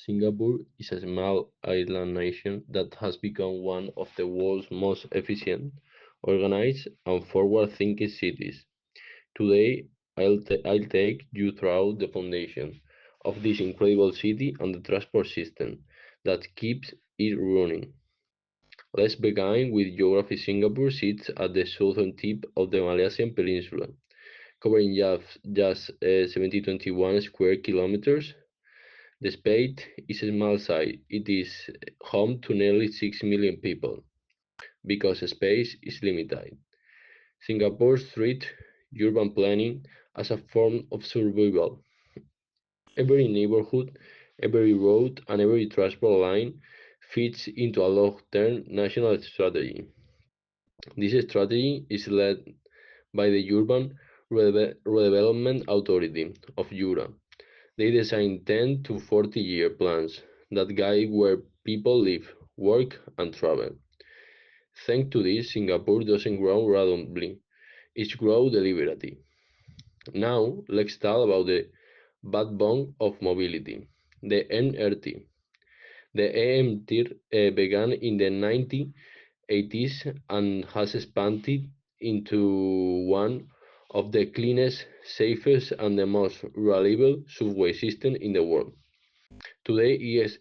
Singapore is a small island nation that has become one of the world's most efficient, organized, and forward-thinking cities. Today, I'll take you through the foundation of this incredible city and the transport system that keeps it running. Let's begin with geography. Singapore sits at the southern tip of the Malaysian Peninsula, covering just 721 square kilometers. Despite its small size, it is home to nearly 6 million people because space is limited. Singapore treats urban planning as a form of survival. Every neighborhood, every road, and every transport line fits into a long-term national strategy. This strategy is led by the Urban Redevelopment Authority of URA. They design 10 to 40-year plans that guide where people live, work, and travel. Thanks to this, Singapore doesn't grow randomly, it grows deliberately. Now, let's talk about the backbone of mobility, the MRT. The AMT began in the 1980s and has expanded into one of the cleanest, safest, and the most reliable subway systems in the world. Today,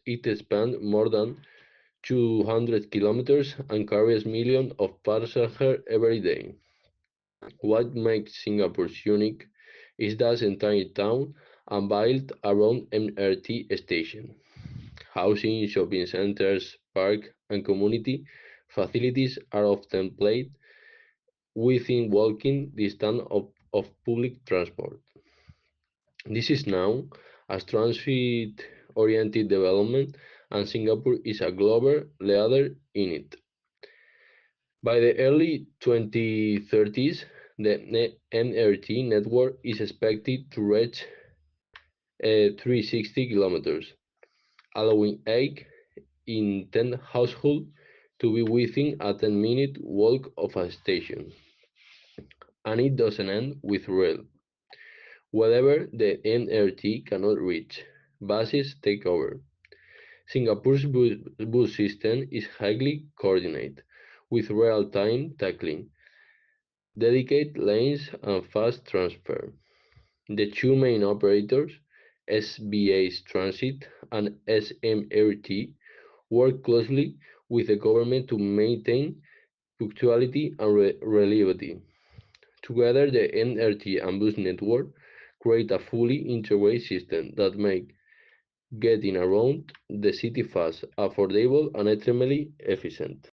it spans more than 200 kilometers and carries millions of passengers every day. What makes Singapore unique is that the entire town is built around MRT station. Housing, shopping centers, parks, and community facilities are often placed within walking distance of public transport. This is now a transit-oriented development, and Singapore is a global leader in it. By the early 2030s, the MRT network is expected to reach 360 kilometers, allowing 8 in 10 households to be within a 10-minute walk of a station. And it doesn't end with rail. Wherever the MRT cannot reach, buses take over. Singapore's bus system is highly coordinated, with real-time tackling, dedicated lanes, and fast transfer. The two main operators, SBA's Transit and SMRT, work closely with the government to maintain punctuality and reliability. Together, the MRT and bus network create a fully integrated system that makes getting around the city fast, affordable, and extremely efficient.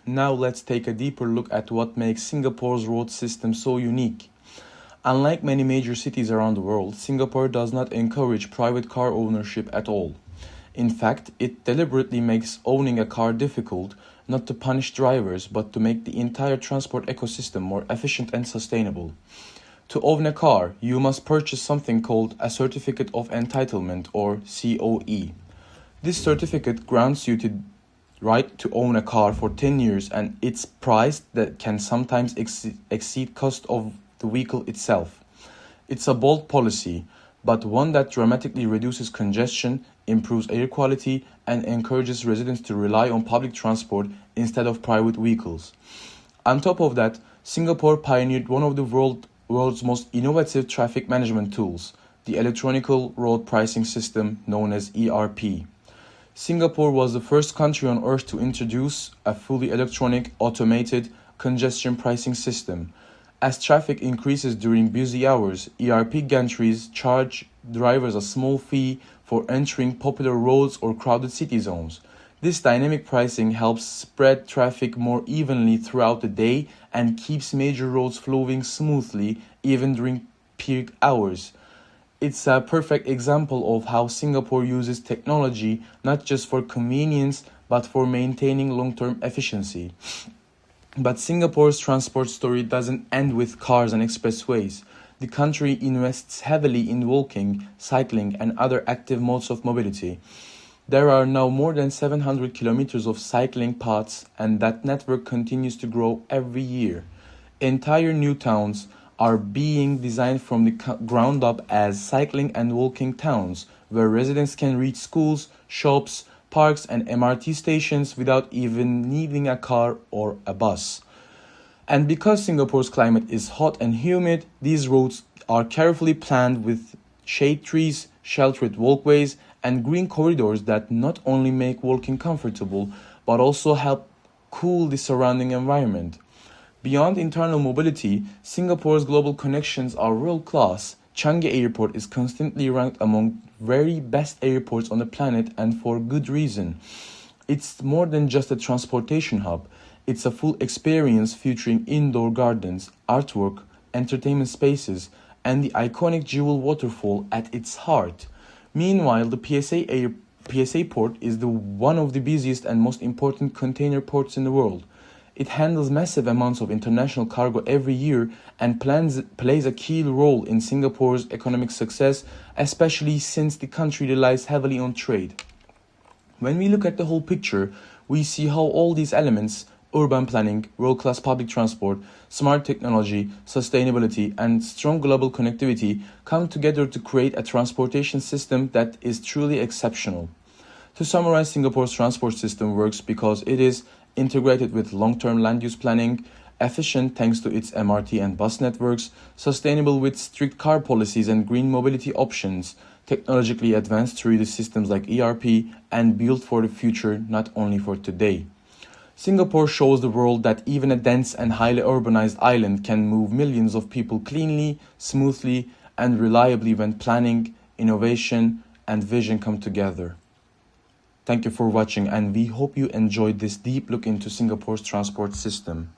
Now let's take a deeper look at what makes Singapore's road system so unique. Unlike many major cities around the world, Singapore does not encourage private car ownership at all. In fact, it deliberately makes owning a car difficult, not to punish drivers, but to make the entire transport ecosystem more efficient and sustainable. To own a car, you must purchase something called a Certificate of Entitlement or COE. This certificate grants you the right to own a car for 10 years and its price that can sometimes exceed cost of the vehicle itself. It's a bold policy, but one that dramatically reduces congestion, improves air quality, and encourages residents to rely on public transport instead of private vehicles. On top of that, Singapore pioneered one of the world's most innovative traffic management tools, the Electronic Road Pricing System known as ERP. Singapore was the first country on earth to introduce a fully electronic, automated congestion pricing system. As traffic increases during busy hours, ERP gantries charge drivers a small fee for entering popular roads or crowded city zones. This dynamic pricing helps spread traffic more evenly throughout the day and keeps major roads flowing smoothly even during peak hours. It's a perfect example of how Singapore uses technology not just for convenience but for maintaining long-term efficiency. But Singapore's transport story doesn't end with cars and expressways. The country invests heavily in walking, cycling, and other active modes of mobility. There are now more than 700 kilometers of cycling paths, and that network continues to grow every year. Entire new towns are being designed from the ground up as cycling and walking towns, where residents can reach schools, shops, parks, and MRT stations without even needing a car or a bus. And because Singapore's climate is hot and humid, these roads are carefully planned with shade trees, sheltered walkways, and green corridors that not only make walking comfortable but also help cool the surrounding environment. Beyond internal mobility, Singapore's global connections are world class. Changi Airport is constantly ranked among very best airports on the planet, and for good reason. It's more than just a transportation hub. It's a full experience featuring indoor gardens, artwork, entertainment spaces, and the iconic Jewel waterfall at its heart. Meanwhile, the PSA port is one of the busiest and most important container ports in the world. It handles massive amounts of international cargo every year and plays a key role in Singapore's economic success, especially since the country relies heavily on trade. When we look at the whole picture, we see how all these elements urban planning, world-class public transport, smart technology, sustainability, and strong global connectivity come together to create a transportation system that is truly exceptional. To summarize, Singapore's transport system works because it is integrated with long-term land use planning, efficient thanks to its MRT and bus networks, sustainable with strict car policies and green mobility options, technologically advanced through the systems like ERP, and built for the future, not only for today. Singapore shows the world that even a dense and highly urbanized island can move millions of people cleanly, smoothly, and reliably when planning, innovation, and vision come together. Thank you for watching, and we hope you enjoyed this deep look into Singapore's transport system.